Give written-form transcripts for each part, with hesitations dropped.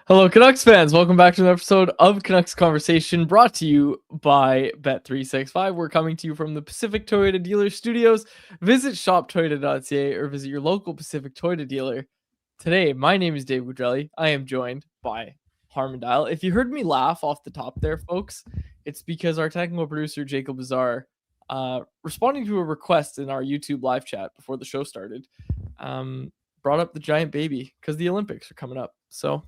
Hello, Canucks fans. Welcome back to an episode of Canucks Conversation brought to you by Bet365. We're coming to you from the Pacific Toyota Dealer Studios. Visit shoptoyota.ca or visit your local Pacific Toyota dealer. Today, my name is Dave Woodrelli. I am joined by Harmon Dial. If you heard me laugh off the top there, folks, it's because our technical producer, Jacob Bazar, responding to a request in our YouTube live chat before the show started, brought up the giant baby because the Olympics are coming up. So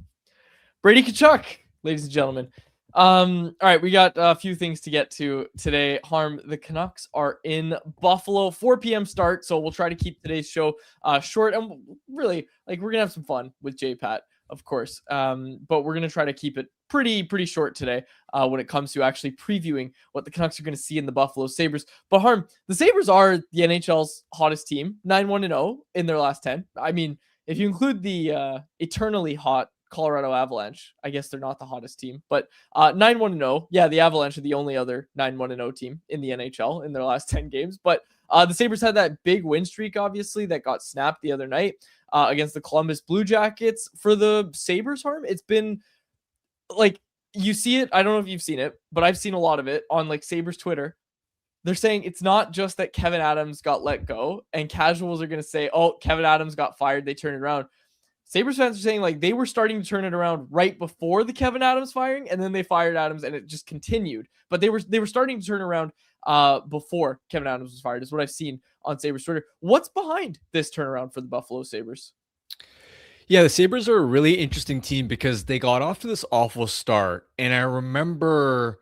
Brady Tkachuk, ladies and gentlemen. All right, we got a few things to get to today. Harm, the Canucks are in Buffalo, 4 p.m. start, so we'll try to keep today's show short. And really, we're going to have some fun with JPat, of course. But we're going to try to keep it pretty short today when it comes to actually previewing what the Canucks are going to see in the Buffalo Sabres. But Harm, the Sabres are the NHL's hottest team, 9-1-0 in their last 10. I mean, if you include the eternally hot Colorado Avalanche, I guess they're not the hottest team, but 9-1-0. Yeah, the Avalanche are the only other 9-1-0 team in the NHL in their last 10 games. But the Sabres had that big win streak, obviously, that got snapped the other night against the Columbus Blue Jackets. For the Sabres, Harm, it's been you see it. I don't know if you've seen it, but I've seen a lot of it on Sabres Twitter. They're saying it's not just that Kevin Adams got let go, and casuals are going to say, oh, Kevin Adams got fired, they turned it around. Sabres fans are saying they were starting to turn it around right before the Kevin Adams firing, and then they fired Adams, and it just continued. But they were starting to turn around before Kevin Adams was fired, is what I've seen on Sabres Twitter. What's behind this turnaround for the Buffalo Sabres? Yeah, the Sabres are a really interesting team because they got off to this awful start. And I remember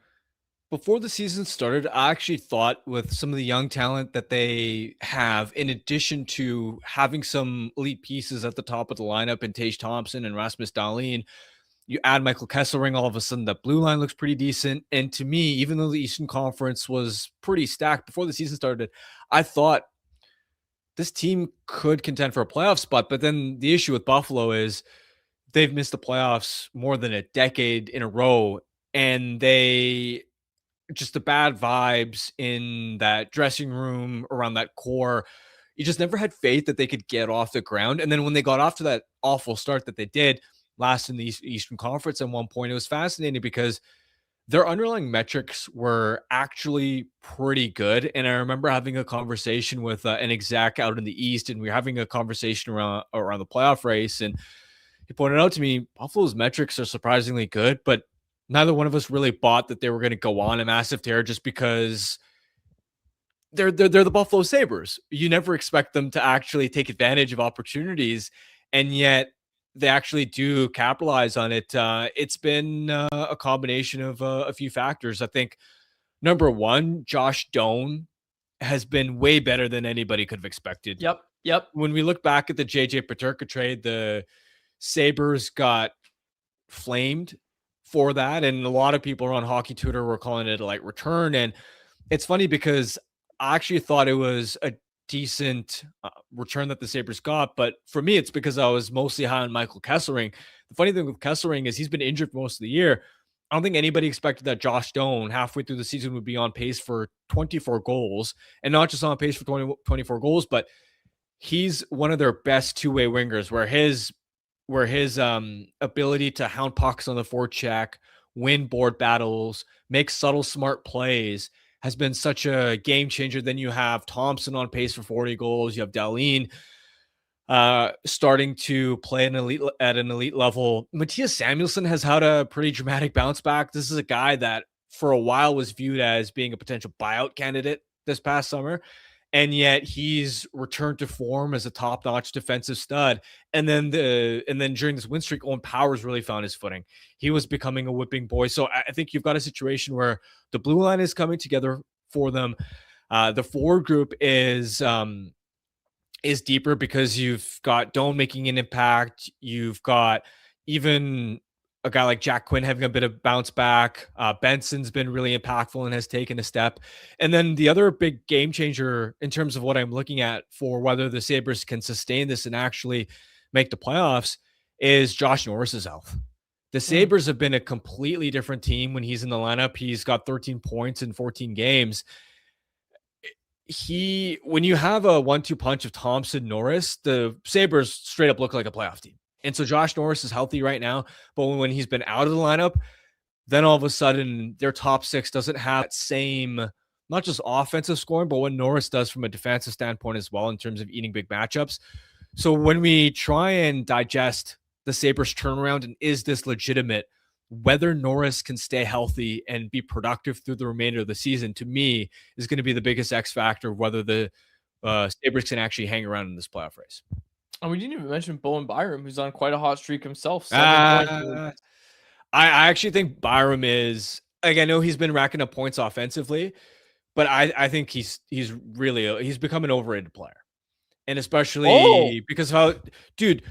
before the season started, I actually thought with some of the young talent that they have, in addition to having some elite pieces at the top of the lineup in Tage Thompson and Rasmus Dahlin, you add Michael Kesselring, all of a sudden that blue line looks pretty decent. And to me, even though the Eastern Conference was pretty stacked before the season started, I thought this team could contend for a playoff spot. But then the issue with Buffalo is they've missed the playoffs more than a decade in a row. And the bad vibes in that dressing room around that core. You just never had faith that they could get off the ground. And then when they got off to that awful start that they did last in the Eastern Conference at one point, it was fascinating because their underlying metrics were actually pretty good. And I remember having a conversation with an exec out in the East, and we were having a conversation around the playoff race. And he pointed out to me, Buffalo's metrics are surprisingly good, but neither one of us really bought that they were going to go on a massive tear just because they're the Buffalo Sabres. You never expect them to actually take advantage of opportunities, and yet they actually do capitalize on it. It's been a combination of a few factors. I think number one, Josh Doan has been way better than anybody could have expected. Yep. When we look back at the Paterson trade, the Sabres got flamed for that, and a lot of people on hockey Twitter were calling it a return. And it's funny because I actually thought it was a decent return that the Sabres got, but for me it's because I was mostly high on Michael Kesselring. The funny thing with Kesselring is he's been injured most of the year. I don't think anybody expected that Josh Doan halfway through the season would be on pace for 24 goals, and not just on pace for 24 goals, but he's one of their best two-way wingers where his ability to hound pucks on the forecheck, win board battles, make subtle, smart plays has been such a game changer. Then you have Thompson on pace for 40 goals. You have Dahlin starting to play at an elite level. Matthias Samuelsson has had a pretty dramatic bounce back. This is a guy that for a while was viewed as being a potential buyout candidate this past summer, and yet he's returned to form as a top-notch defensive stud. And then during this win streak, Owen Powers really found his footing. He was becoming a whipping boy. So I think you've got a situation where the blue line is coming together for them. The forward group is deeper because you've got Doan making an impact. You've got even a guy like Jack Quinn having a bit of bounce back. Benson's been really impactful and has taken a step. And then the other big game changer in terms of what I'm looking at for whether the Sabres can sustain this and actually make the playoffs is Josh Norris's health. The Sabres have been a completely different team when he's in the lineup. He's got 13 points in 14 games. When you have a 1-2 punch of Thompson Norris, the Sabres straight up look like a playoff team. And so Josh Norris is healthy right now, but when he's been out of the lineup, then all of a sudden their top six doesn't have that same, not just offensive scoring, but what Norris does from a defensive standpoint as well in terms of eating big matchups. So when we try and digest the Sabres turnaround and is this legitimate, whether Norris can stay healthy and be productive through the remainder of the season, to me, is going to be the biggest X factor of whether the Sabres can actually hang around in this playoff race. And we didn't even mention Bowen Byram, who's on quite a hot streak himself. 7 points. I actually think Byram is, like, I know he's been racking up points offensively, but I think he's become an overrated player. And especially because dude,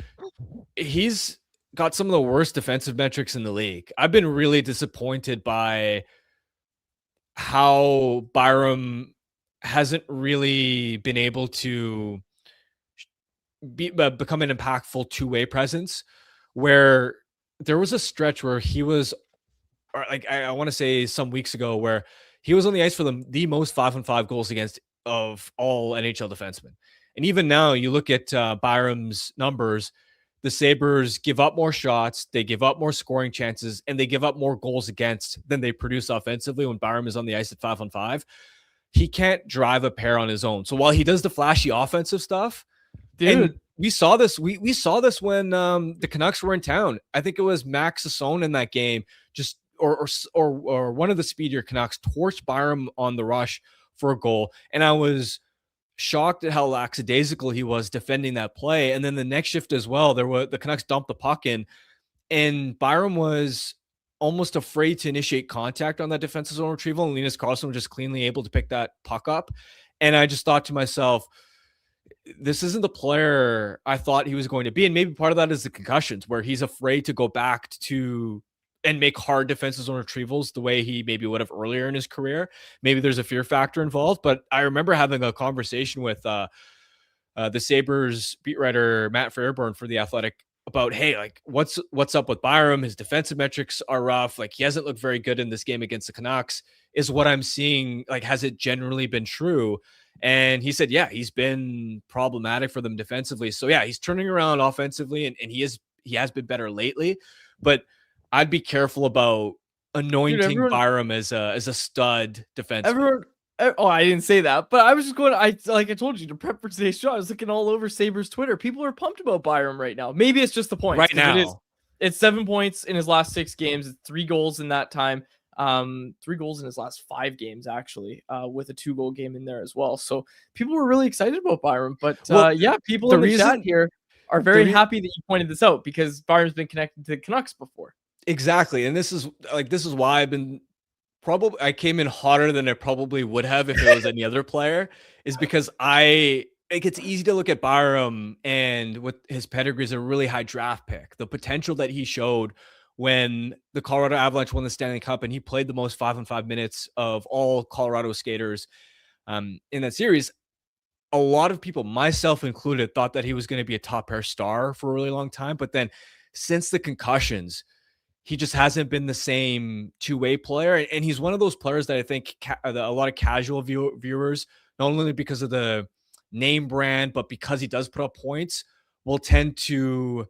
he's got some of the worst defensive metrics in the league. I've been really disappointed by how Byram hasn't really been able to become an impactful two-way presence, where there was a stretch where he was, or like I want to say some weeks ago, where he was on the ice for the most 5-on-5 goals against of all NHL defensemen. And even now, you look at Byram's numbers, the Sabres give up more shots, they give up more scoring chances, and they give up more goals against than they produce offensively when Byram is on the ice at 5-on-5. He can't drive a pair on his own. So while he does the flashy offensive stuff, dude, and we saw this. We saw this when the Canucks were in town. I think it was Max Sasson in that game, just or one of the speedier Canucks torched Byram on the rush for a goal, and I was shocked at how lackadaisical he was defending that play. And then the next shift as well, the Canucks dumped the puck in, and Byram was almost afraid to initiate contact on that defensive zone retrieval, and Linus Karlsson was just cleanly able to pick that puck up. And I just thought to myself, this isn't the player I thought he was going to be. And maybe part of that is the concussions, where he's afraid to go back to and make hard defensive zone retrievals the way he maybe would have earlier in his career. Maybe there's a fear factor involved, but I remember having a conversation with the Sabres beat writer Matt Fairburn for The Athletic about, hey, like what's up with Byram? His defensive metrics are rough. Like he hasn't looked very good in this game against the Canucks. Is what I'm seeing, like, has it generally been true? And he said, yeah, he's been problematic for them defensively. So yeah, he's turning around offensively, and he has been better lately. But I'd be careful about anointing Byram as a stud defenseman. I didn't say that, but I was just going. I told you to prep for today's show. I was looking all over Sabres Twitter. People are pumped about Byram right now. Maybe it's just the points. Right now, it's 7 points in his last 6 games. It's 3 goals in that time. 3 goals in his last 5 games, actually, with a 2-goal game in there as well. So people were really excited about Byram. But people in the chat here are very happy that you pointed this out, because Byram's been connected to the Canucks before. Exactly. And this is why I came in hotter than I probably would have if it was any other player, is because it's easy to look at Byram and with his pedigree as a really high draft pick, the potential that he showed when the Colorado Avalanche won the Stanley Cup and he played the most 5-on-5 minutes of all Colorado skaters in that series. A lot of people, myself included, thought that he was going to be a top pair star for a really long time. But then since the concussions, he just hasn't been the same two-way player. And he's one of those players that I think a lot of casual viewers, not only because of the name brand, but because he does put up points, will tend to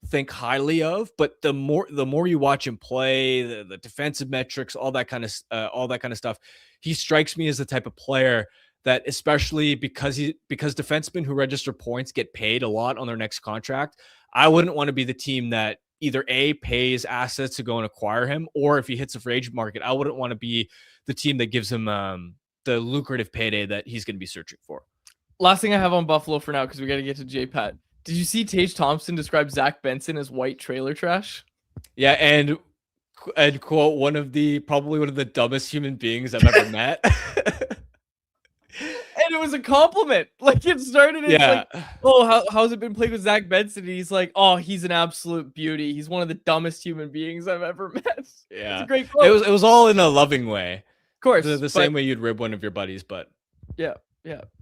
think highly of. But the more you watch him play, the defensive metrics, all that kind of stuff, he strikes me as the type of player that, especially because defensemen who register points get paid a lot on their next contract, I wouldn't want to be the team that either A, pays assets to go and acquire him, or if he hits a free agent market, I wouldn't want to be the team that gives him the lucrative payday that he's going to be searching for. Last thing I have on Buffalo for now, because we got to get to JPat. Did you see Tage Thompson describe Zach Benson as white trailer trash? Yeah, and quote, probably one of the dumbest human beings I've ever met. And it was a compliment. Like, it started, like, oh, how's it been playing with Zach Benson? And he's like, oh, he's an absolute beauty. He's one of the dumbest human beings I've ever met. Yeah, it's a great quote. It was all in a loving way. Of course. The same way you'd rib one of your buddies, but. Yeah.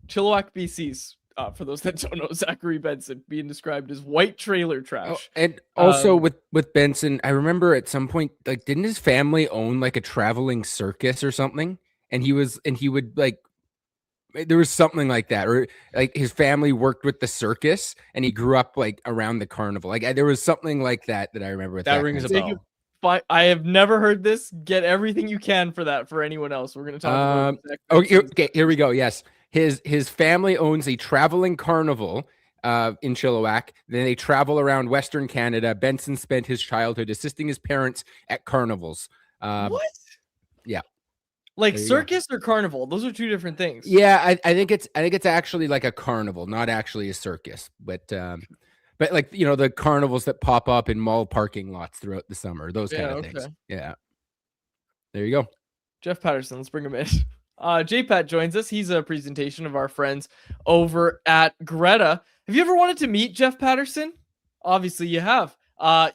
Chilliwack, BC's, for those that don't know, Zachary Benson being described as white trailer trash. Oh, and also with Benson, I remember at some point, like, didn't his family own like a traveling circus or something? And he would like There was something like that, or like his family worked with the circus and he grew up like around the carnival. Like there was something like that I remember with That that rings kind a of bell. I have never heard this. Get everything you can for that for anyone else. We're going to talk about Okay, here we go. Yes. His family owns a traveling carnival in Chilliwack. Then they travel around Western Canada. Benson spent his childhood assisting his parents at carnivals. What? Yeah. Like There you circus or carnival? Those are two different things. Yeah, I think it's actually like a carnival, not actually a circus. But like the carnivals that pop up in mall parking lots throughout the summer, those kind of things. Yeah. There you go. Jeff Patterson, let's bring him in. JPat joins us. He's a presentation of our friends over at Greta. Have you ever wanted to meet Jeff Patterson? Obviously you have.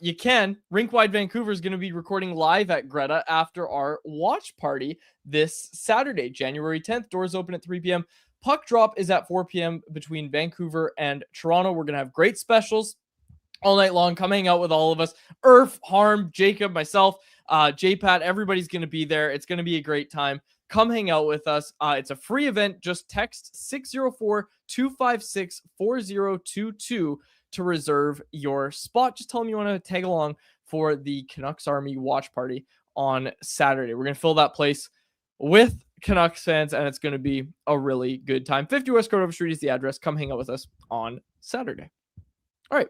You can. Rink-Wide Vancouver is going to be recording live at Greta after our watch party this Saturday, January 10th. Doors open at 3 p.m. Puck drop is at 4 p.m. between Vancouver and Toronto. We're going to have great specials all night long. Come hang out with all of us. Irf, Harm, Jacob, myself, JPat, everybody's going to be there. It's going to be a great time. Come hang out with us. It's a free event. Just text 604-256-4022 to reserve your spot. Just tell them you want to tag along for the Canucks Army watch party on Saturday. We're going to fill that place with Canucks fans, and it's going to be a really good time. 50 West Cordova Street is the address. Come hang out with us on Saturday. All right.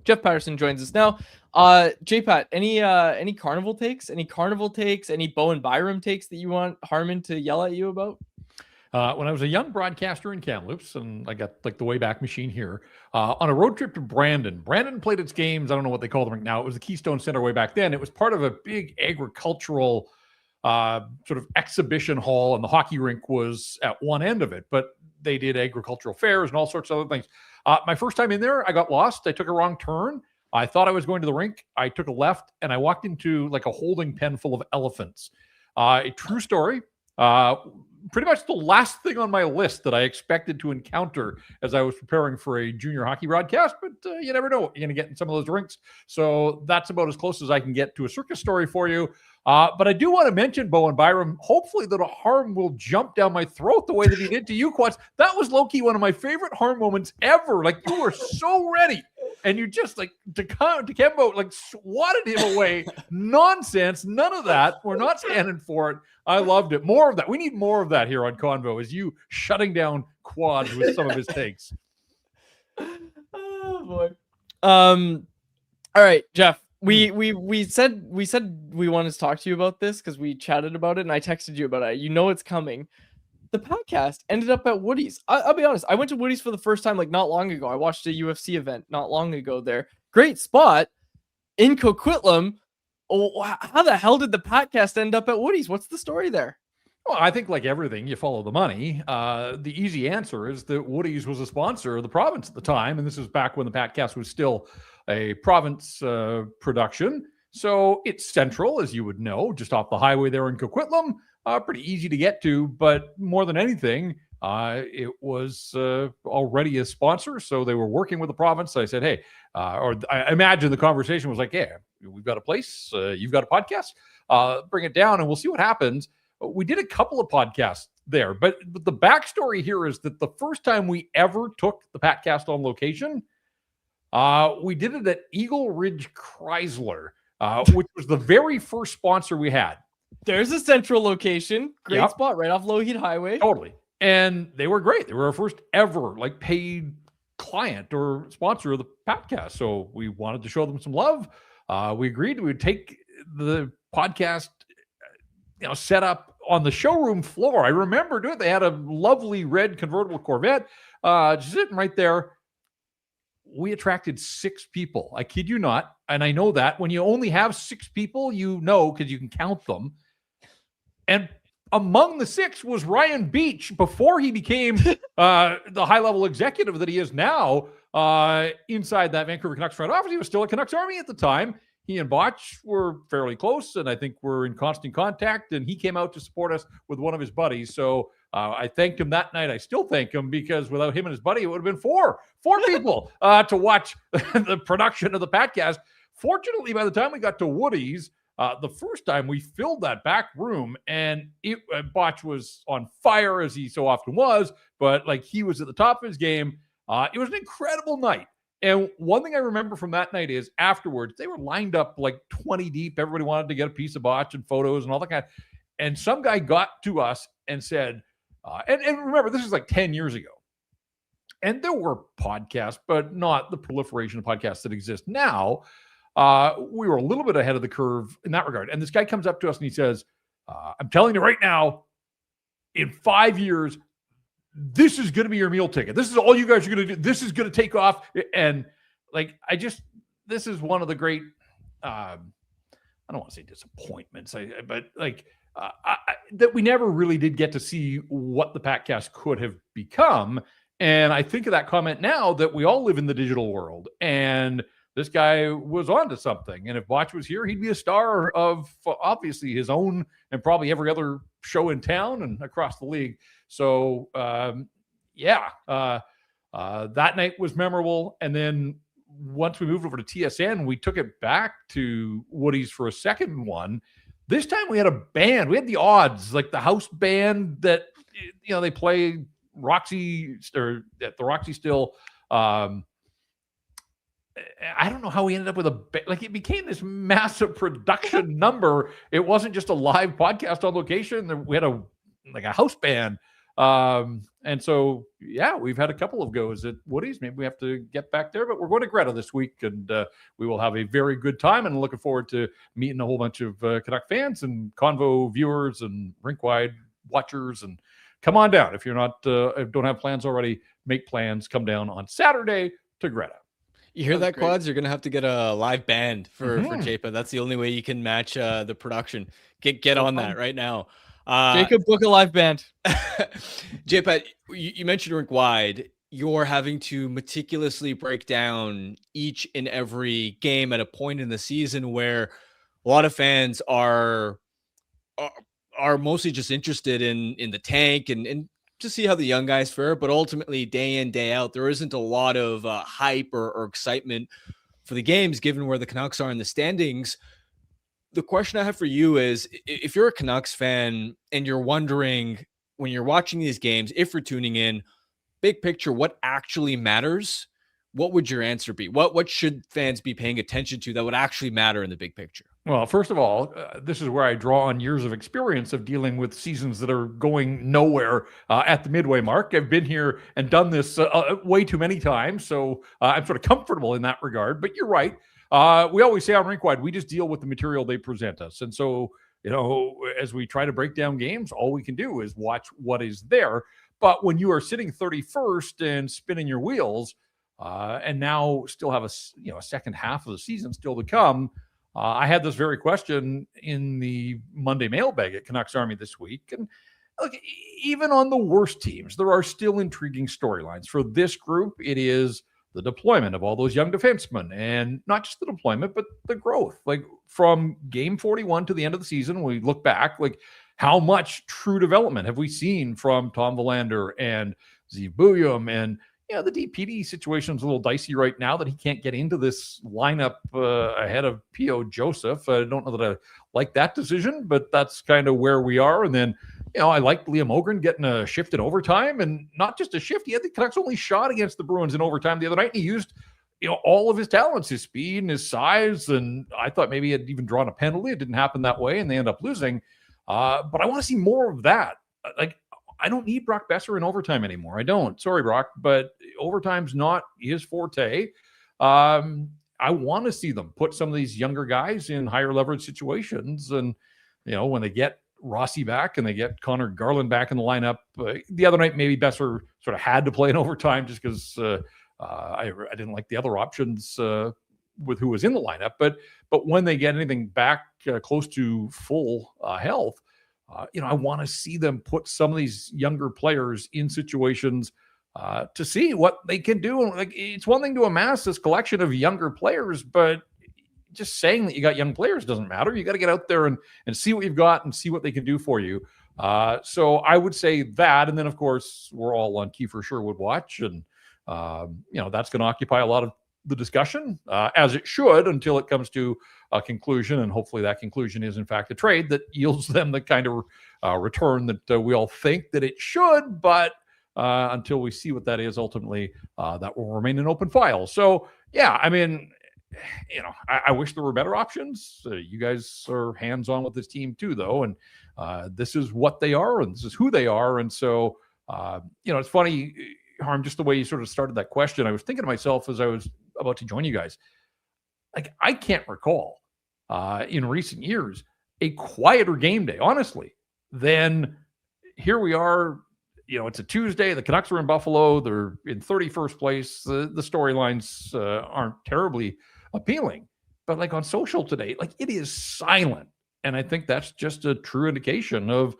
Jeff Patterson joins us now. JPat, any carnival takes? Any Bowen Byram takes that you want Harmon to yell at you about? When I was a young broadcaster in Kamloops, and I got like the Wayback Machine here, on a road trip to Brandon. Brandon played its games. I don't know what they call them now. It was the Keystone Center way back then. It was part of a big agricultural sort of exhibition hall, and the hockey rink was at one end of it. But they did agricultural fairs and all sorts of other things. My first time in there, I got lost. I took a wrong turn. I thought I was going to the rink. I took a left, and I walked into like a holding pen full of elephants. A true story. Pretty much the last thing on my list that I expected to encounter as I was preparing for a junior hockey broadcast, but you never know what you're going to get in some of those rinks. So that's about as close as I can get to a circus story for you. But I do want to mention Bowen Byram. Hopefully that a Harm will jump down my throat the way that he did to you, Quats. That was low-key one of my favorite Harm moments ever. Like, you were so ready. And you just like Kembo like swatted him away. Nonsense. None of that. We're not standing for it. I loved it. More of that. We need more of that here on Convo. Is you shutting down Quads with some of his takes. Oh boy. All right, Jeff. We said we wanted to talk to you about this because we chatted about it and I texted you about it. You know it's coming. The podcast ended up at Woody's. I'll be honest. I went to Woody's for the first time like not long ago. I watched a UFC event not long ago there. Great spot in Coquitlam. Oh, how the hell did the podcast end up at Woody's? What's the story there? Well, I think like everything, you follow the money. The easy answer is that Woody's was a sponsor of the province at the time. And this is back when the PatCast was still a province production. So it's central, as you would know, just off the highway there in Coquitlam. Pretty easy to get to, but more than anything, it was already a sponsor, so they were working with the province. So I said, hey, or I imagine the conversation was like, yeah, we've got a place, you've got a podcast, bring it down and we'll see what happens. We did a couple of podcasts there, but the backstory here is that the first time we ever took the PatCast on location, we did it at Eagle Ridge Chrysler, which was the very first sponsor we had. There's a central location. Great spot right off Lougheed Highway. Totally. And they were great. They were our first ever like paid client or sponsor of the PatCast. So we wanted to show them some love. We agreed we would take the podcast, set up on the showroom floor. I remember doing it. They had a lovely red convertible Corvette just sitting right there. We attracted 6 people. I kid you not. And I know that when you only have 6 people, because you can count them. And among the 6 was Ryan Beach before he became the high-level executive that he is now inside that Vancouver Canucks front office. He was still a Canucks Army at the time. He and Botch were fairly close, and I think we're in constant contact. And he came out to support us with one of his buddies. So I thanked him that night. I still thank him because without him and his buddy, it would have been four people to watch the production of the PatCast. Fortunately, by the time we got to Woody's, The first time we filled that back room, and Botch was on fire, as he so often was, but like he was at the top of his game. It was an incredible night. And one thing I remember from that night is afterwards, they were lined up like 20 deep. Everybody wanted to get a piece of Botch and photos and all that kind of. And some guy got to us and said, and remember, this is like 10 years ago. And there were podcasts, but not the proliferation of podcasts that exist now. We were a little bit ahead of the curve in that regard. And this guy comes up to us and he says, I'm telling you right now, in 5 years, this is going to be your meal ticket. This is all you guys are going to do. This is going to take off. And like, this is one of the great, I don't want to say disappointments, but like that we never really did get to see what the PatCast could have become. And I think of that comment now that we all live in the digital world, and this guy was onto something. And if Botch was here, he'd be a star of obviously his own and probably every other show in town and across the league. So that night was memorable. And then once we moved over to TSN, we took it back to Woody's for a second one. This time we had a band. We had the Odds, like the house band that, they play Roxy, or at the Roxy still. I don't know how we ended up with it became this massive production number. It wasn't just a live podcast on location. We had a house band. And so, we've had a couple of goes at Woody's. Maybe we have to get back there, but we're going to Greta this week, and we will have a very good time, and looking forward to meeting a whole bunch of Canuck fans and Convo viewers and rink-wide watchers. And come on down. If you're not, don't have plans already, make plans. Come down on Saturday to Greta. You hear that, Quads? You're going to have to get a live band for JPat. That's the only way you can match the production. Get on that right now. Jacob, book a live band. JPat, you mentioned rink wide. You're having to meticulously break down each and every game at a point in the season where a lot of fans are mostly just interested in the tank and to see how the young guys fare. But ultimately, day in, day out, there isn't a lot of hype or excitement for the games, given where the Canucks are in the standings. The question I have for you is, if you're a Canucks fan and you're wondering when you're watching these games, if you're tuning in, big picture, what actually matters, what would your answer be? What should fans be paying attention to that would actually matter in the big picture? Well, first of all, this is where I draw on years of experience of dealing with seasons that are going nowhere at the midway mark. I've been here and done this way too many times, so I'm sort of comfortable in that regard. But you're right. We always say on Rink Wide, we just deal with the material they present us. And so, as we try to break down games, all we can do is watch what is there. But when you are sitting 31st and spinning your wheels, and now still have a second half of the season still to come, I had this very question in the Monday mailbag at Canucks Army this week. And look, even on the worst teams, there are still intriguing storylines. For this group, it is the deployment of all those young defensemen, and not just the deployment, but the growth. Like from game 41 to the end of the season, we look back, like how much true development have we seen from Tom Willander and Zeev Bouillon? And the DPD situation is a little dicey right now that he can't get into this lineup ahead of P.O. Joseph. I don't know that I like that decision, but that's kind of where we are. And then, I like Liam Ogren getting a shift in overtime, and not just a shift. He had the Canucks only shot against the Bruins in overtime the other night, and he used, all of his talents, his speed and his size. And I thought maybe he had even drawn a end It didn't happen that way, and they end up losing. But I want to see more of that. I don't need Brock Besser in overtime anymore. I don't. Sorry, Brock, but overtime's not his forte. I want to see them put some of these younger guys in higher leverage situations. And, when they get Rossi back and they get Connor Garland back in the lineup, the other night, maybe Besser sort of had to play in overtime just because I didn't like the other options with who was in the lineup. But when they get anything back close to full health, I want to see them put some of these younger players in situations to see what they can do. And it's one thing to amass this collection of younger players, but just saying that you got young players doesn't matter. You got to get out there and see what you've got and see what they can do for you. So I would say that. And then, of course, we're all on Kiefer Sherwood watch. And, that's going to occupy a lot of the discussion, as it should, until it comes to a conclusion. And hopefully that conclusion is, in fact, a trade that yields them the kind of return that we all think that it should. But until we see what that is, ultimately, that will remain an open file. So, yeah, I mean, I wish there were better options. You guys are hands-on with this team too, though. And this is what they are, and this is who they are. And so, it's funny, Harm, just the way you sort of started that question. I was thinking to myself as I was about to join you guys, like, I can't recall in recent years a quieter game day, honestly, than here we are. It's a Tuesday. The Canucks are in Buffalo. They're in 31st place. The storylines aren't terribly appealing, but like on social today, like, it is silent. And I think that's just a true indication of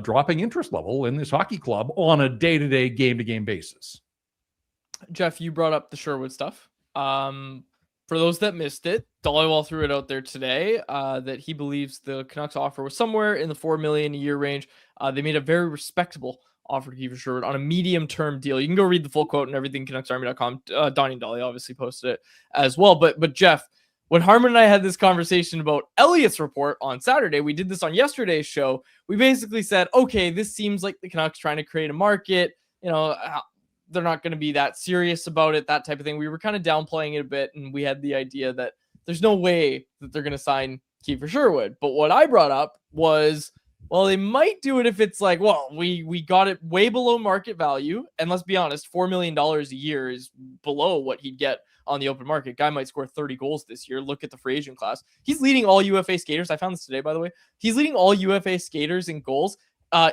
dropping interest level in this hockey club on a day-to-day, game-to-game basis. Jeff, you brought up the Sherwood stuff. For those that missed it, Dollywall threw it out there today that he believes the Canucks offer was somewhere in the $4 million a year range. They made a very respectable offer to Kiefer Sherwood on a medium-term deal. You can go read the full quote and everything, CanucksArmy.com. Donnie and Dolly obviously posted it as well. But Jeff, when Harmon and I had this conversation about Elliott's report on Saturday, we did this on yesterday's show. We basically said, okay, this seems like the Canucks trying to create a market. They're not going to be that serious about it, that type of thing. We were kind of downplaying it a bit, and we had the idea that there's no way that they're going to sign Kiefer Sherwood. But what I brought up was, well, they might do it if it's like, well, we got it way below market value. And let's be honest, $4 million a year is below what he'd get on the open market. Guy might score 30 goals this year. Look at the free agent class. He's leading all UFA skaters. I found this today, by the way. He's leading all UFA skaters in goals.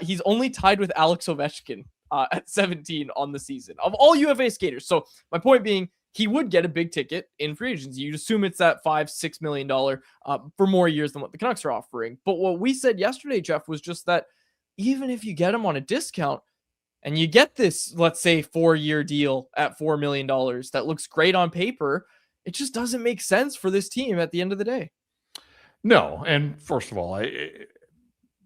He's only tied with Alex Ovechkin at 17 on the season of all UFA skaters. So my point being, he would get a big ticket in free agency. You'd assume it's that $5-6 million for more years than what the Canucks are offering. But what we said yesterday, Jeff, was just that even if you get him on a discount and you get this, let's say, 4-year deal at $4 million that looks great on paper, it just doesn't make sense for this team at the end of the day. No. And first of all,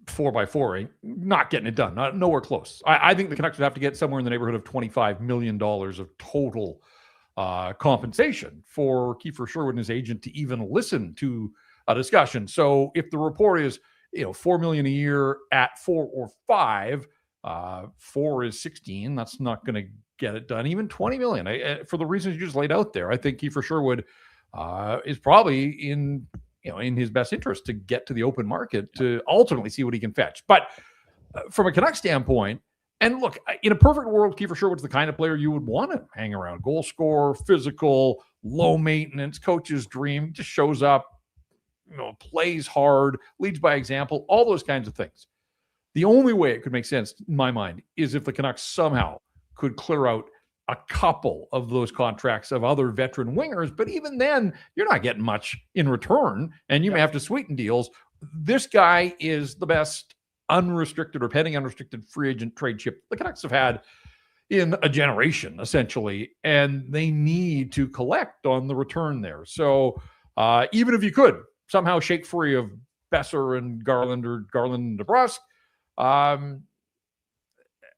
4x4, not getting it done. Nowhere close. I think the Canucks would have to get somewhere in the neighborhood of $25 million of total compensation for Kiefer Sherwood and his agent to even listen to a discussion. So if the report is, $4 million a year at 4 or 5, 4 is 16. That's not going to get it done. Even $20 million, for the reasons you just laid out there, I think Kiefer Sherwood is probably in his best interest to get to the open market to ultimately see what he can fetch. But from a Canucks standpoint, and look, in a perfect world, Kiefer Sherwood's the kind of player you would want to hang around. Goal scorer, physical, low maintenance, coach's dream, just shows up, plays hard, leads by example, all those kinds of things. The only way it could make sense, in my mind, is if the Canucks somehow could clear out a couple of those contracts of other veteran wingers. But even then, you're not getting much in return, and you may have to sweeten deals. This guy is the best unrestricted or pending unrestricted free agent trade chip the Canucks have had in a generation, essentially, and they need to collect on the return there. So even if you could somehow shake free of Besser and Garland or Garland and DeBrusk,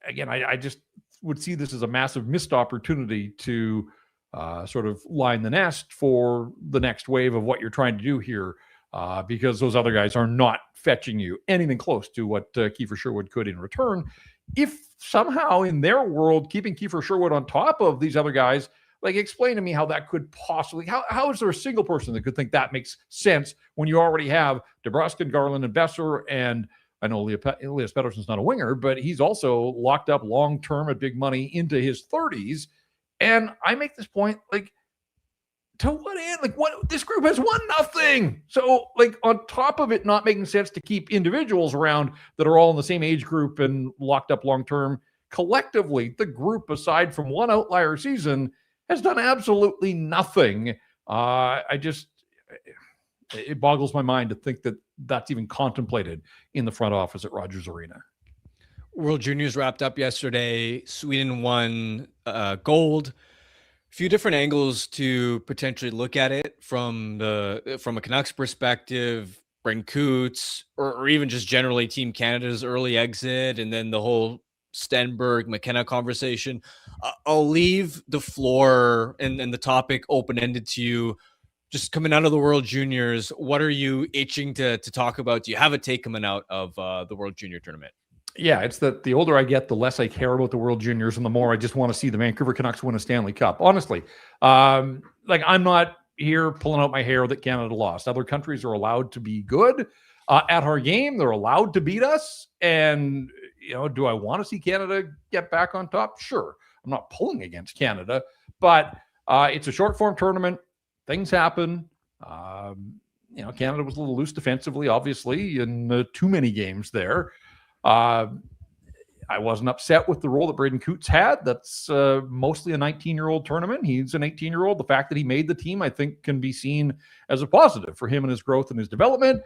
again, I just would see this as a massive missed opportunity to sort of line the nest for the next wave of what you're trying to do here, because those other guys are not fetching you anything close to what Kiefer Sherwood could in return. If somehow in their world, keeping Kiefer Sherwood on top of these other guys, like, explain to me how that could possibly, how is there a single person that could think that makes sense when you already have DeBrusk and Garland and Besser, and I know Elias Patterson's not a winger, but he's also locked up long-term at big money into his 30s. And I make this point, like, to what end? Like, what? This group has won nothing. So, like, on top of it not making sense to keep individuals around that are all in the same age group and locked up long-term, collectively, the group, aside from one outlier season, has done absolutely nothing. It boggles my mind to think that that's even contemplated in the front office at Rogers Arena. World Juniors wrapped up yesterday. Sweden won gold. A few different angles to potentially look at it from a Canucks perspective, Brent Coots, or even just generally Team Canada's early exit, and then the whole Stenberg, McKenna conversation. I'll leave the floor and the topic open-ended to you. Just coming out of the World Juniors, what are you itching to talk about? Do you have a take coming out of the World Junior tournament? Yeah, it's that the older I get, the less I care about the World Juniors, and the more I just want to see the Vancouver Canucks win a Stanley Cup. Honestly, like I'm not here pulling out my hair that Canada lost. Other countries are allowed to be good at our game. They're allowed to beat us. And, do I want to see Canada get back on top? Sure. I'm not pulling against Canada, but it's a short form tournament. Things happen. Canada was a little loose defensively, obviously, in too many games there. I wasn't upset with the role that Braden Coots had. That's mostly a 19-year-old tournament. He's an 18-year-old. The fact that he made the team, I think, can be seen as a positive for him and his growth and his development.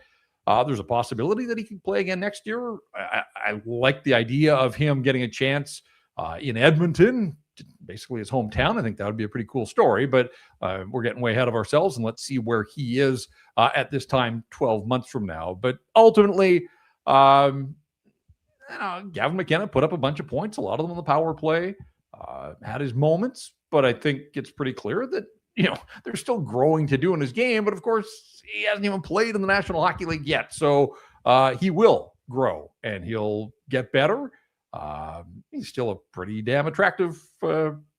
There's a possibility that he can play again next year. I like the idea of him getting a chance in Edmonton, basically his hometown. I think that would be a pretty cool story, but we're getting way ahead of ourselves, and let's see where he is at this time 12 months from now. But ultimately, Gavin McKenna put up a bunch of points, a lot of them on the power play, had his moments, but I think it's pretty clear that, there's still growing to do in his game. But of course, he hasn't even played in the National Hockey League yet. So he will grow and he'll get better. He's still a pretty damn attractive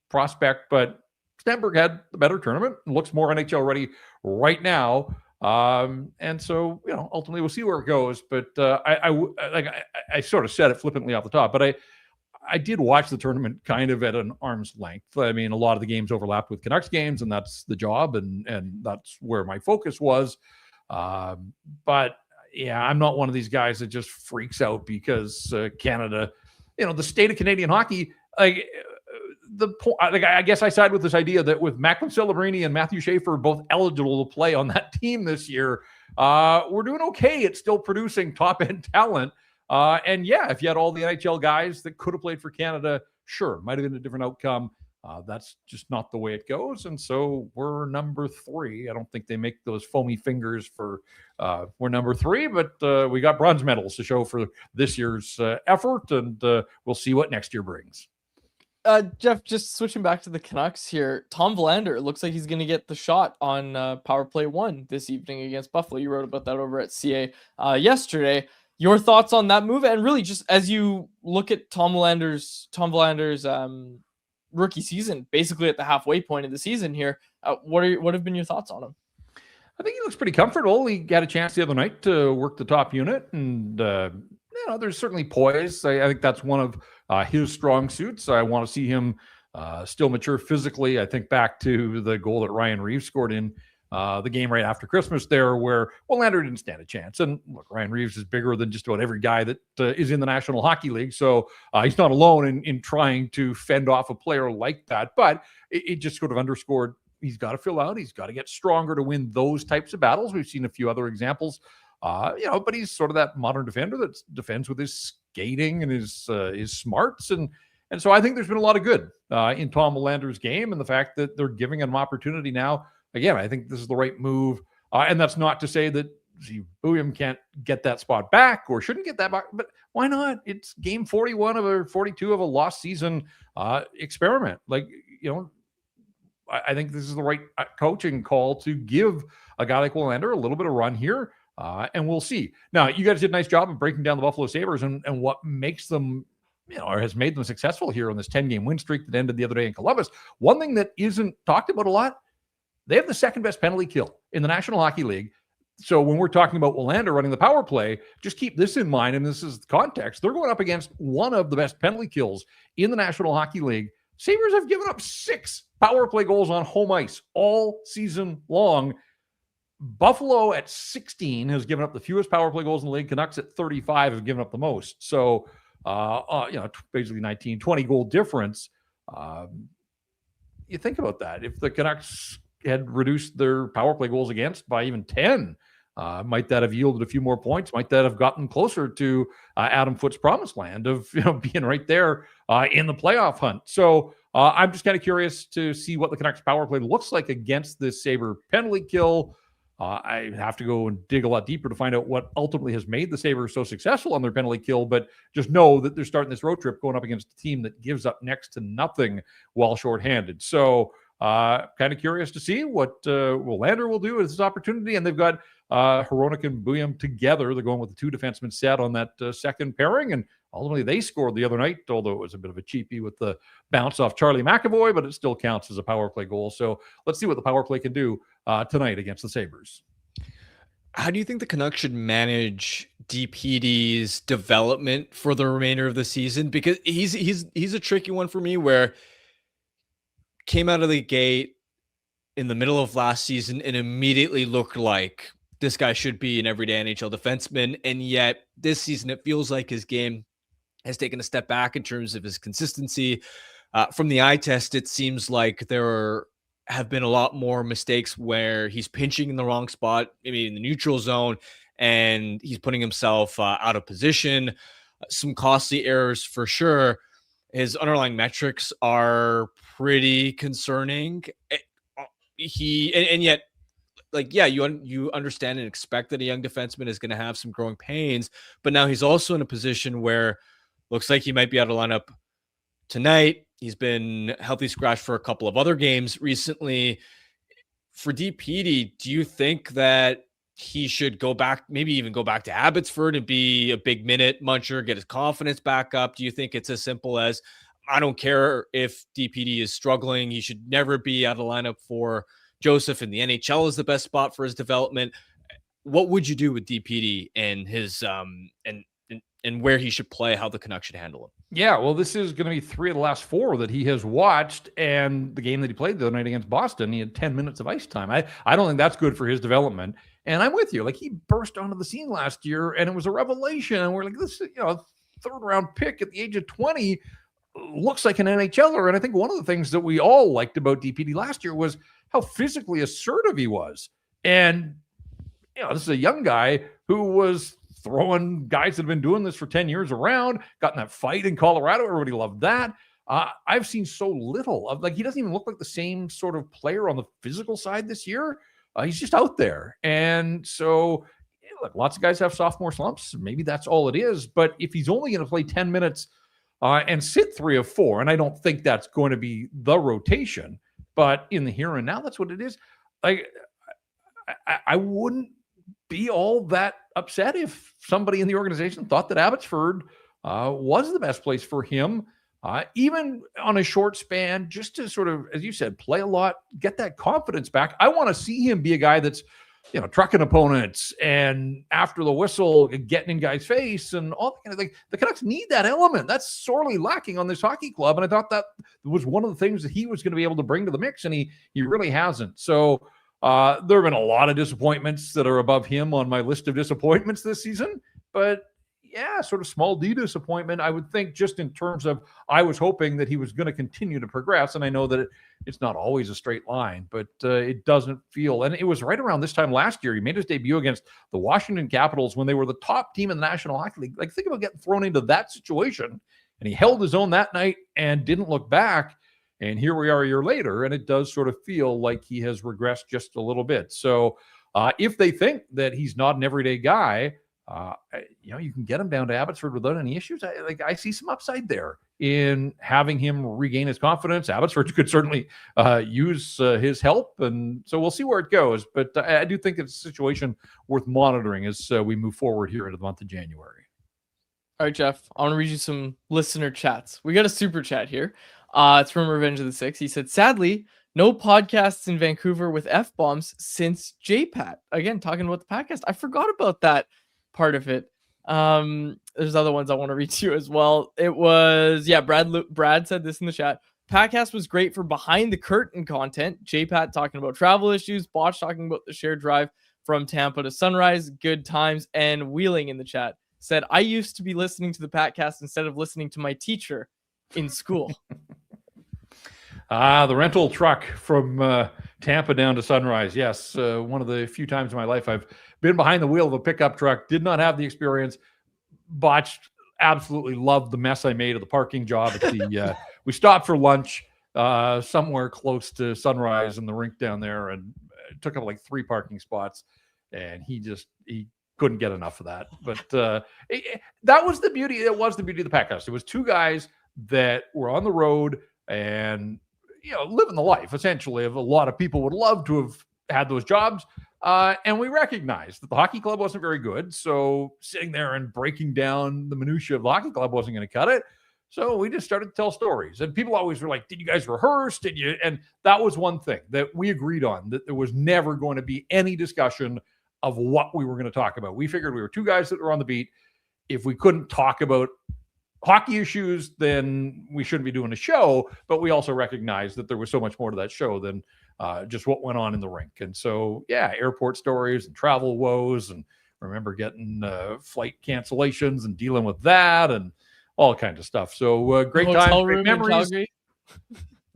prospect, but Stenberg had the better tournament and looks more NHL ready right now. And so, ultimately we'll see where it goes, but, I sort of said it flippantly off the top, but I did watch the tournament kind of at an arm's length. I mean, a lot of the games overlapped with Canucks games, and that's the job. And that's where my focus was. But yeah, I'm not one of these guys that just freaks out because Canada, the state of Canadian hockey, I guess I side with this idea that with Macklin Celebrini and Matthew Schaefer both eligible to play on that team this year, we're doing okay at still producing top-end talent. And yeah, if you had all the NHL guys that could have played for Canada, sure, might have been a different outcome. That's just not the way it goes. And so we're number 3. I don't think they make those foamy fingers for we're number 3, but we got bronze medals to show for this year's effort, and we'll see what next year brings. Jeff, just switching back to the Canucks here, Tom Verlander, it looks like he's going to get the shot on Power Play 1 this evening against Buffalo. You wrote about that over at CA yesterday. Your thoughts on that move, and really just as you look at Tom Verlander's rookie season, basically at the halfway point of the season here, what have been your thoughts on him? I think he looks pretty comfortable. He got a chance the other night to work the top unit, and there's certainly poise. I think that's one of his strong suits. I want to see him still mature physically. I think back to the goal that Ryan Reeves scored in the game right after Christmas there, where Verlander didn't stand a chance. And look, Ryan Reeves is bigger than just about every guy that is in the National Hockey League. So he's not alone in trying to fend off a player like that. But it just sort of underscored he's got to fill out. He's got to get stronger to win those types of battles. We've seen a few other examples, but he's sort of that modern defender that defends with his skating and his smarts. And so I think there's been a lot of good in Tom Verlander's game, and the fact that they're giving him opportunity now. Again, I think this is the right move. And that's not to say that William can't get that spot back or shouldn't get that back, but why not? It's game 41 or 42 of a lost season experiment. I think this is the right coaching call to give a guy like Verlander a little bit of run here, and we'll see. Now, you guys did a nice job of breaking down the Buffalo Sabres and what makes them, or has made them successful here on this 10-game win streak that ended the other day in Columbus. One thing that isn't talked about a lot, they have the second best penalty kill in the National Hockey League. So when we're talking about Verlander running the power play, just keep this in mind, and this is the context. They're going up against one of the best penalty kills in the National Hockey League. Sabres have given up 6 power play goals on home ice all season long. Buffalo at 16 has given up the fewest power play goals in the league. Canucks at 35 have given up the most. So, basically 19, 20 goal difference. You think about that. If the Canucks had reduced their power play goals against by even 10, might that have yielded a few more points? Might that have gotten closer to Adam Foote's promised land of being right there in the playoff hunt? So I'm just kind of curious to see what the Canucks power play looks like against this Sabre penalty kill. I have to go and dig a lot deeper to find out what ultimately has made the Sabres so successful on their penalty kill, but just know that they're starting this road trip going up against a team that gives up next to nothing while shorthanded. So kind of curious to see what Willander will do with this opportunity. And they've got Hronek and Buyam together. They're going with the two defensemen set on that second pairing. And ultimately, they scored the other night, although it was a bit of a cheapie with the bounce off Charlie McAvoy, but it still counts as a power play goal. So let's see what the power play can do tonight against the Sabres. How do you think the Canucks should manage DPD's development for the remainder of the season? Because he's a tricky one for me, where came out of the gate in the middle of last season and immediately looked like this guy should be an everyday NHL defenseman. And yet this season, it feels like his game has taken a step back in terms of his consistency. From the eye test, it seems like there have been a lot more mistakes where he's pinching in the wrong spot, maybe in the neutral zone, and he's putting himself out of position. Some costly errors for sure. His underlying metrics are pretty concerning. Yet, like, yeah, you understand and expect that a young defenseman is going to have some growing pains, but now he's also in a position where looks like he might be out of lineup tonight. He's been healthy scratched for a couple of other games recently. For DPD, do you think that he should go back, maybe even go back to Abbotsford and be a big minute muncher, get his confidence back up? Do you think it's as simple as, I don't care if DPD is struggling, he should never be out of lineup for Joseph, and the NHL is the best spot for his development? What would you do with DPD and his and where he should play, how the Canucks should handle him? Yeah, well, this is going to be 3 of the last 4 that he has watched, and the game that he played the other night against Boston, he had 10 minutes of ice time. I don't think that's good for his development. And I'm with you. Like, he burst onto the scene last year, and it was a revelation. And we're like, this, third-round pick at the age of 20 looks like an NHLer. And I think one of the things that we all liked about DPD last year was how physically assertive he was. And, this is a young guy who was throwing guys that have been doing this for 10 years around, got in that fight in Colorado. Everybody loved that. I've seen so little of, like, he doesn't even look like the same sort of player on the physical side this year. He's just out there. And so, look, lots of guys have sophomore slumps. Maybe that's all it is. But if he's only going to play 10 minutes and sit 3 of 4, and I don't think that's going to be the rotation, but in the here and now, that's what it is. Like, I wouldn't be all that upset if somebody in the organization thought that Abbotsford was the best place for him, even on a short span, just to sort of, as you said, play a lot, get that confidence back. I want to see him be a guy that's, trucking opponents and after the whistle, getting in guys' face and all that kind of thing. The Canucks need that element. That's sorely lacking on this hockey club. And I thought that was one of the things that he was going to be able to bring to the mix, and he really hasn't. So there have been a lot of disappointments that are above him on my list of disappointments this season, but yeah, sort of small D disappointment. I would think, just in terms of, I was hoping that he was going to continue to progress. And I know that it's not always a straight line, but it doesn't feel, and it was right around this time last year. He made his debut against the Washington Capitals when they were the top team in the National Hockey League. Like, think about getting thrown into that situation. And he held his own that night and didn't look back. And here we are a year later, and it does sort of feel like he has regressed just a little bit. So if they think that he's not an everyday guy, you can get him down to Abbotsford without any issues. I see some upside there in having him regain his confidence. Abbotsford could certainly use his help, and so we'll see where it goes. But I do think it's a situation worth monitoring as we move forward here into the month of January. All right, Jeff, I want to read you some listener chats. We got a super chat here. It's from Revenge of the Six. He said, sadly, no podcasts in Vancouver with F-bombs since JPat. Again, talking about the podcast. I forgot about that part of it. There's other ones I want to read to you as well. It was, Brad said this in the chat. PatCast was great for behind the curtain content. JPat talking about travel issues, Botch talking about the shared drive from Tampa to Sunrise, good times, and Wheeling in the chat said, I used to be listening to the PatCast instead of listening to my teacher in school. The rental truck from Tampa down to Sunrise. Yes, one of the few times in my life I've been behind the wheel of a pickup truck. Did not have the experience. Botched. Absolutely loved the mess I made of the parking job at the. We stopped for lunch somewhere close to Sunrise and the rink down there, and took up like 3 parking spots, and he couldn't get enough of that. But that was the beauty. It was the beauty of the PatCast. It was 2 guys that were on the road and living the life essentially of a lot of people would love to have had those jobs. And we recognized that the hockey club wasn't very good. So sitting there and breaking down the minutia of the hockey club wasn't going to cut it. So we just started to tell stories. And people always were like, did you guys rehearse? Did you? And that was one thing that we agreed on, that there was never going to be any discussion of what we were going to talk about. We figured we were 2 guys that were on the beat. If we couldn't talk about hockey issues, then we shouldn't be doing a show. But we also recognized that there was so much more to that show than just what went on in the rink. And so, airport stories and travel woes, and remember getting flight cancellations and dealing with that and all kinds of stuff. So great times, great memories. The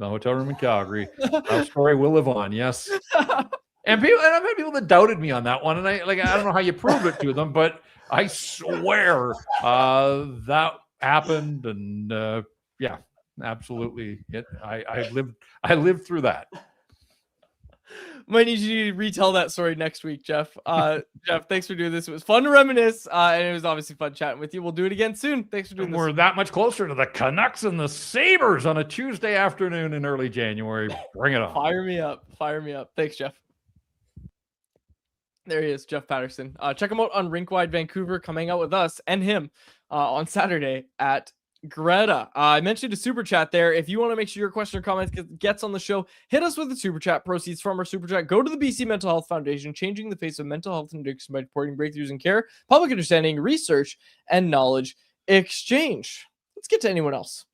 hotel room in Calgary. That story will live on. Yes. And I've had people that doubted me on that one. And I don't know how you prove it to them, but I swear that happened. And absolutely. I lived through that. Might need you to retell that story next week, Jeff. Jeff, thanks for doing this. It was fun to reminisce, and it was obviously fun chatting with you. We'll do it again soon. Thanks for doing this. We're that much closer to the Canucks and the Sabres on a Tuesday afternoon in early January. Bring it on. Fire me up. Fire me up. Thanks, Jeff. There he is, Jeff Patterson. Check him out on Rinkwide Vancouver, coming out with us and him on Saturday at Greta. I mentioned a super chat there. If you want to make sure your question or comment gets on the show, hit us with a super chat. Proceeds from our super chat go to the BC Mental Health Foundation, changing the face of mental health and addiction by supporting breakthroughs in care, public understanding, research, and knowledge exchange. Let's get to anyone else.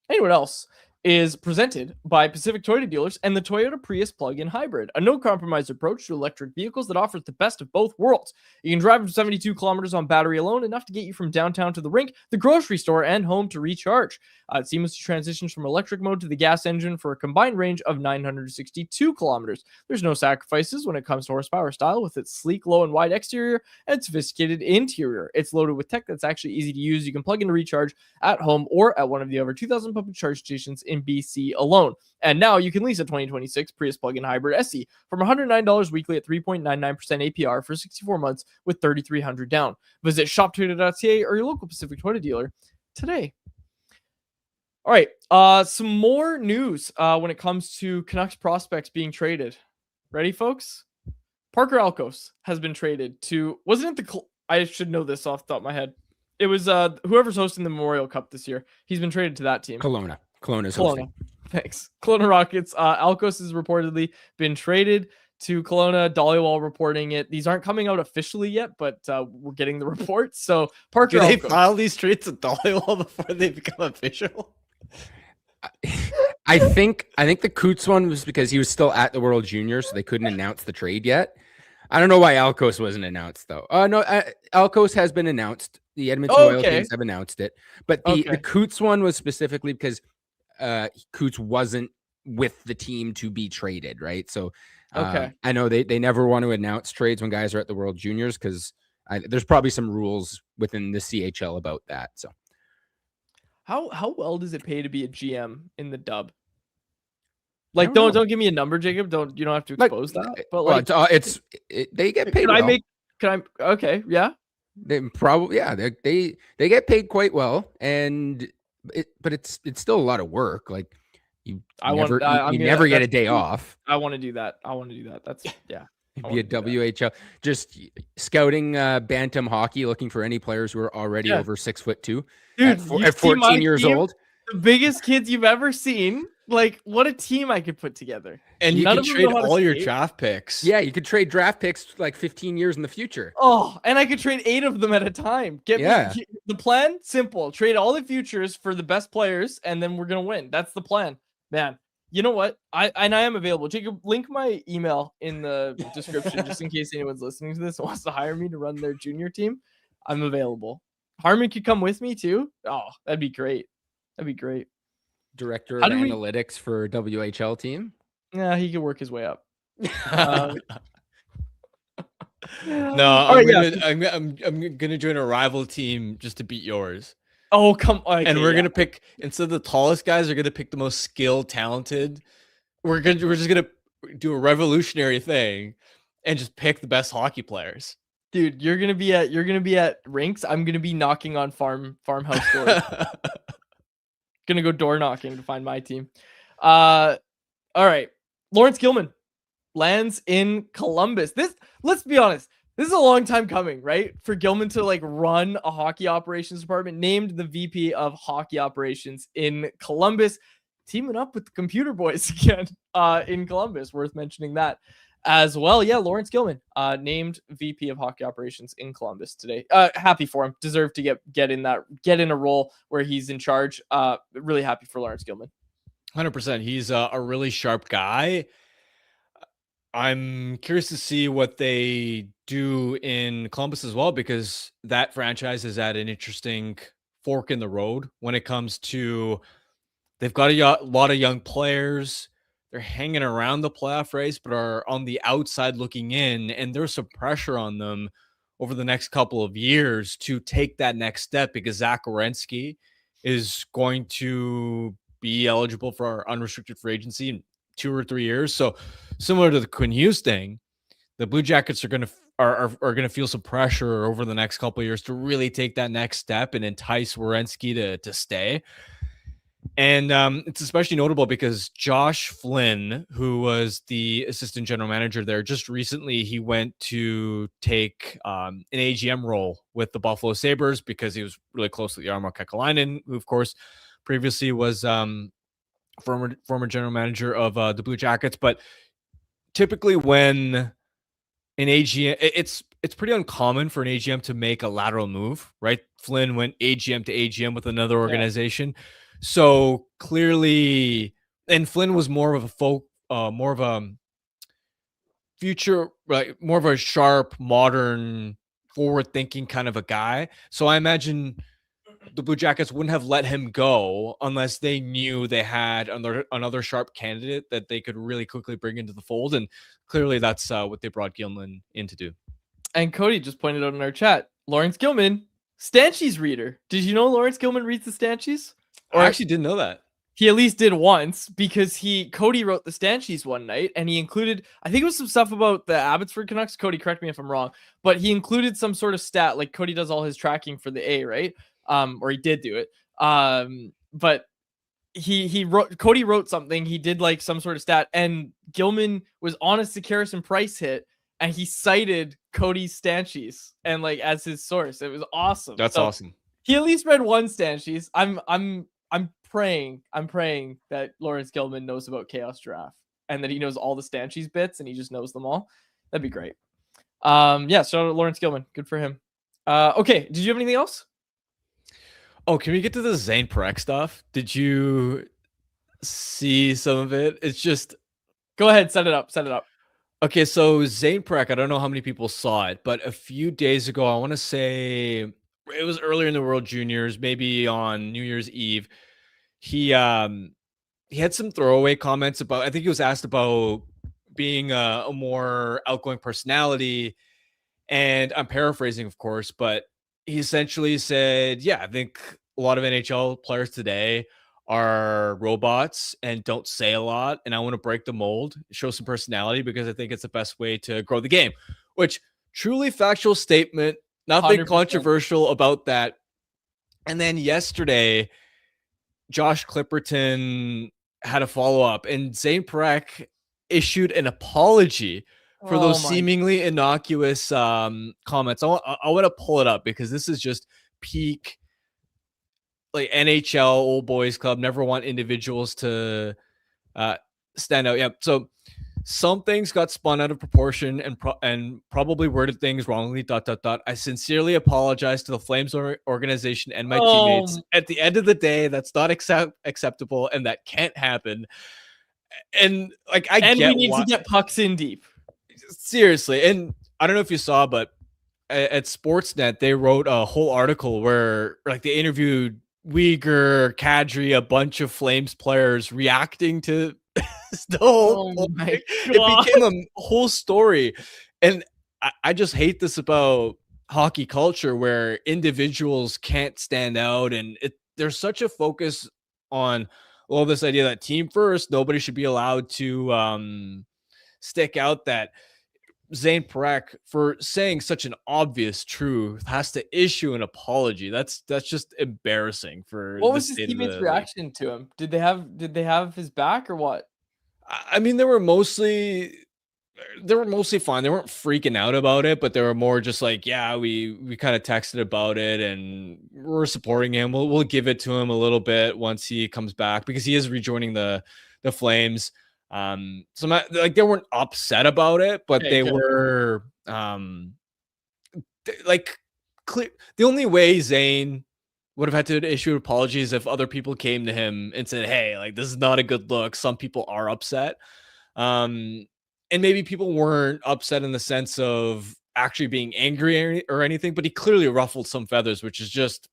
Anyone else is presented by Pacific Toyota Dealers and the Toyota Prius plug-in hybrid, a no-compromise approach to electric vehicles that offers the best of both worlds. You can drive 72 kilometers on battery alone, enough to get you from downtown to the rink, the grocery store, and home to recharge. It seamlessly transitions from electric mode to the gas engine for a combined range of 962 kilometers. There's no sacrifices when it comes to horsepower style with its sleek, low, and wide exterior and sophisticated interior. It's loaded with tech that's actually easy to use. You can plug in to recharge at home or at one of the over 2,000 public charge stations in BC alone. And now you can lease a 2026 Prius plug-in hybrid SE from $109 weekly at 3.99% APR for 64 months with $3,300 down. Visit shoptoyota.ca or your local Pacific Toyota dealer today. All right, some more news when it comes to Canucks prospects being traded. Ready, folks? Parker Alkos has been traded to, wasn't it I should know this off the top of my head. It was whoever's hosting the Memorial Cup this year. He's been traded to that team. Kelowna's hosting. Thanks. Kelowna Rockets. Alkos has reportedly been traded to Kelowna. Dollywall reporting it. These aren't coming out officially yet, but we're getting the reports. So Parker, do they file these trades at Dollywall before they become official? I think the Coots one was because he was still at the World Juniors, so they couldn't announce the trade yet. I don't know why Alkos wasn't announced though. No, Alkos has been announced. The Edmonton Oil Kings have announced it, but the Coots one was specifically because Coots wasn't with the team to be traded, right? So I know they never want to announce trades when guys are at the World Juniors because there's probably some rules within the CHL about that. So how well does it pay to be a GM in the Dub? Like, don't give me a number, Jacob. You don't have to expose that. But like, they get paid. Okay, yeah. They probably they get paid quite well, but it's still a lot of work. Like you never get a day off. I want to do that. That's Be a WHL, just scouting bantam hockey, looking for any players who are already over 6'2", dude, at 14 years old. The biggest kids you've ever seen. Like, what a team I could put together. And you can trade all your draft picks. Yeah, you could trade draft picks like 15 years in the future. Oh, and I could trade 8 of them at a time. The plan, simple. Trade all the futures for the best players, and then we're going to win. That's the plan. Man, you know what? I am available. Jacob, link my email in the description just in case anyone's listening to this and wants to hire me to run their junior team. I'm available. Harmon could come with me too. Oh, that'd be great. Director of analytics for WHL team. Yeah, he could work his way up. No, I'm gonna join a rival team just to beat yours. Oh, come on! And we're gonna pick, instead of the tallest guys, we're gonna pick the most skilled, talented. We're just gonna do a revolutionary thing and just pick the best hockey players. Dude, you're gonna be at rinks. I'm gonna be knocking on farmhouse doors. Gonna go door knocking to find my team. All right, Lawrence Gilman lands in Columbus. Let's be honest, this is a long time coming, right? For Gilman to like run a hockey operations department, named the VP of hockey operations in Columbus, teaming up with the computer boys again in Columbus. Worth mentioning that as well. Yeah, Lawrence Gilman named VP of hockey operations in Columbus today. Happy for him. Deserved to get in a role where he's in charge. Really happy for Lawrence Gilman. 100%. He's a really sharp guy. I'm curious to see what they do in Columbus as well, because that franchise is at an interesting fork in the road when it comes to, they've got a lot of young players. They're hanging around the playoff race, but are on the outside looking in, and there's some pressure on them over the next couple of years to take that next step, because Zach Werenski is going to be eligible for our unrestricted free agency in 2 or 3 years. So similar to the Quinn Hughes thing, the Blue Jackets are going to feel some pressure over the next couple of years to really take that next step and entice Werenski to stay. And it's especially notable because Josh Flynn, who was the assistant general manager there, just recently he went to take an AGM role with the Buffalo Sabres because he was really close to Jarmo Kekalainen, who of course previously was former general manager of the Blue Jackets. But typically when an AGM, it's pretty uncommon for an AGM to make a lateral move, right? Flynn went AGM to AGM with another organization. Yeah. So clearly, and Flynn was more of a future, right? More of a sharp, modern, forward-thinking kind of a guy. So I imagine the Blue Jackets wouldn't have let him go unless they knew they had another sharp candidate that they could really quickly bring into the fold. And clearly that's what they brought Gilman in to do. And Cody just pointed out in our chat, Lawrence Gilman, Stanchies reader. Did you know Lawrence Gilman reads the Stanchies? Or I actually didn't know that. He at least did once, because Cody wrote the Stanchies one night, and he included, I think it was some stuff about the Abbotsford Canucks. Cody, correct me if I'm wrong, but he included some sort of stat, like Cody does all his tracking for the A, right? Or he did do it. But Cody wrote something. He did like some sort of stat, and Gilman was on a Sekeres Price hit, and he cited Cody's Stanchies and like as his source. It was awesome. That's awesome. He at least read one Stanchies. I'm praying that Lawrence Gilman knows about Chaos Giraffe and that he knows all the Stanchies bits and he just knows them all. That'd be great. Yeah, so Lawrence Gilman, good for him. Okay, did you have anything else? Oh, can we get to the Zane Pre stuff? Did you see some of it? It's just, go ahead, set it up. Okay, so Zane Pre, I don't know how many people saw it, but a few days ago, I want to say it was earlier in the World Juniors, maybe on New Year's Eve. He had some throwaway comments about, I think he was asked about being a more outgoing personality, and I'm paraphrasing, of course, but he essentially said, yeah, I think a lot of NHL players today are robots and don't say a lot, and I want to break the mold, show some personality, because I think it's the best way to grow the game. Which, truly factual statement, nothing 100%. Controversial about that. And then yesterday, Josh Clipperton had a follow-up, and Zane Pre issued an apology for those seemingly innocuous comments. I want to pull it up, because this is just peak like NHL old boys club. Never want individuals to stand out. Yeah. So some things got spun out of proportion and probably worded things wrongly. ... I sincerely apologize to the Flames organization and my teammates. At the end of the day, that's not acceptable, and that can't happen. And like, we need to get pucks in deep. Seriously. And I don't know if you saw, but at Sportsnet, they wrote a whole article where like they interviewed Uyghur, Kadri, a bunch of Flames players reacting to the whole thing. It became a whole story. And I just hate this about hockey culture, where individuals can't stand out, and there's such a focus on this idea that team first, nobody should be allowed to stick out that Zane Pre, for saying such an obvious truth, has to issue an apology. That's just embarrassing for what was his teammates' reaction to him? Did they have his back or what? I mean, they were mostly fine. They weren't freaking out about it, but they were more just like, yeah, we kind of texted about it and we're supporting him. We'll give it to him a little bit once he comes back, because he is rejoining the Flames. So like, they weren't upset about it, but they were like, clear. The only way Zane would have had to issue apologies if other people came to him and said, hey, like, this is not a good look. Some people are upset. And maybe people weren't upset in the sense of actually being angry or anything, but he clearly ruffled some feathers, which is just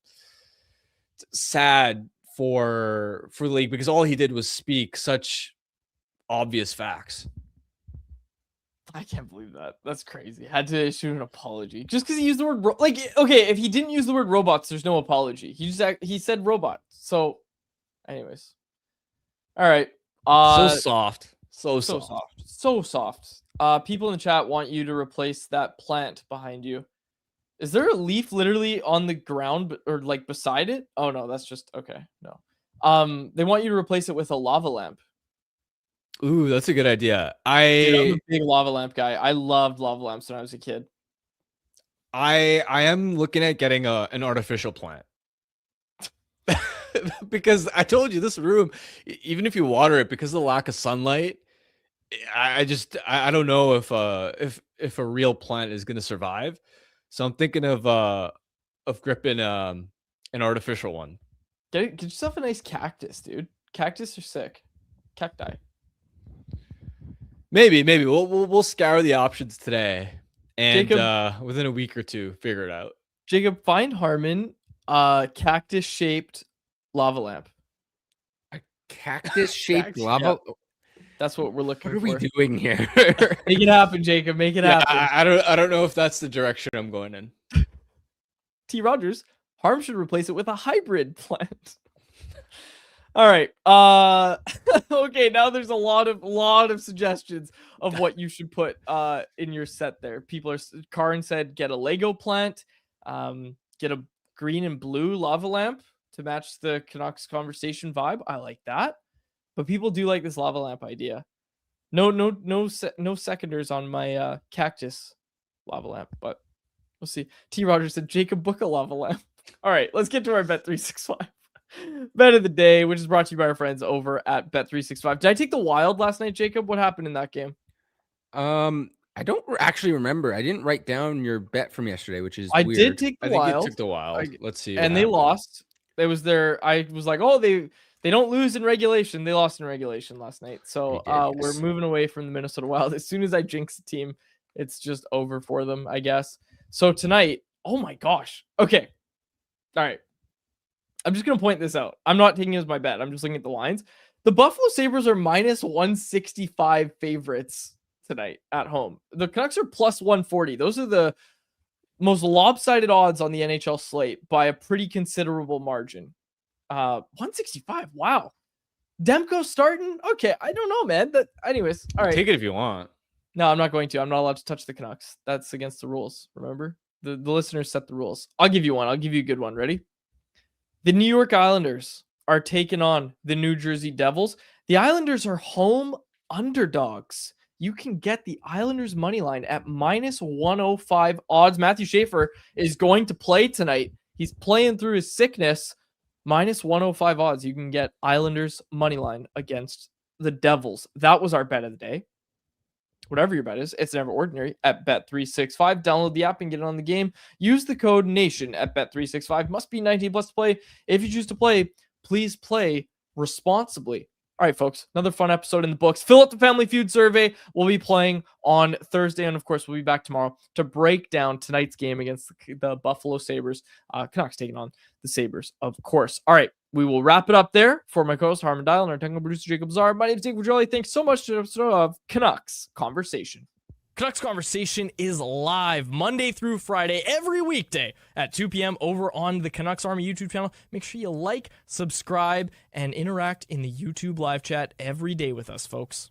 sad for the league, because all he did was speak such obvious facts. I can't believe that. That's crazy. Had to issue an apology just because he used the word okay, if he didn't use the word robots, there's no apology. He said robot. So, anyways, all right. So soft. So soft. People in the chat want you to replace that plant behind you. Is there a leaf literally on the ground or like beside it? Oh no, that's just okay. No. They want you to replace it with a lava lamp. Ooh, that's a good idea. Dude, I'm a big lava lamp guy. I loved lava lamps when I was a kid. I am looking at getting an artificial plant. Because I told you, this room, even if you water it, because of the lack of sunlight, I don't know if a real plant is going to survive. So I'm thinking of gripping an artificial one. Get yourself a nice cactus, dude. Cactus are sick. Cacti. Maybe we'll scour the options today, and Jacob, within a week or two, figure it out. Jacob, find Harmon cactus shaped lava lamp. A cactus shaped lava. Yeah. That's what we're looking for. What are we doing here? Make it happen, Jacob. Make it happen. I don't know if that's the direction I'm going in. T. Rogers, Harm should replace it with a hybrid plant. All right. Okay, now there's a lot of suggestions of what you should put in your set there. Karin said get a Lego plant, get a green and blue lava lamp to match the Canucks Conversation vibe. I like that. But people do like this lava lamp idea. No seconders on my cactus lava lamp, but we'll see. T. Rogers said Jacob book a lava lamp. All right, let's get to our Bet365 bet of the day, which is brought to you by our friends over at Bet365. Did I take the Wild last night, Jacob? What happened in that game? I don't actually remember. I didn't write down your bet from yesterday, which is weird. Did take the Wild. I think you took the Wild. Let's see. And they lost. It was I was like, oh, they don't lose in regulation. They lost in regulation last night. So we're moving away from the Minnesota Wild. As soon as I jinx the team, it's just over for them, I guess. So tonight, oh my gosh. Okay. All right. I'm just going to point this out. I'm not taking it as my bet. I'm just looking at the lines. The Buffalo Sabres are minus 165 favorites tonight at home. The Canucks are plus 140. Those are the most lopsided odds on the NHL slate by a pretty considerable margin. 165. Wow. Demko starting? Okay, I don't know, man. Anyways, all right. Take it if you want. No, I'm not going to. I'm not allowed to touch the Canucks. That's against the rules, remember? The listeners set the rules. I'll give you one. I'll give you a good one. Ready? The New York Islanders are taking on the New Jersey Devils. The Islanders are home underdogs. You can get the Islanders money line at minus 105 odds. Matthew Schaefer is going to play tonight. He's playing through his sickness. Minus 105 odds. You can get Islanders money line against the Devils. That was our bet of the day. Whatever your bet is, it's never ordinary at Bet365. Download the app and get it on the game. Use the code NATION at Bet365. Must be 19 plus to play. If you choose to play, please play responsibly. All right, folks, another fun episode in the books. Fill out the Family Feud survey. We'll be playing on Thursday, and of course, we'll be back tomorrow to break down tonight's game against the Buffalo Sabres. Canucks taking on the Sabres, of course. All right, we will wrap it up there. For my co-host, Harmon Dial, and our technical producer, Jacob Zar, my name is Dave Pedrelli. Thanks so much to the episode of Canucks Conversation. Canucks Conversation is live Monday through Friday, every weekday at 2 p.m. over on the Canucks Army YouTube channel. Make sure you like, subscribe, and interact in the YouTube live chat every day with us, folks.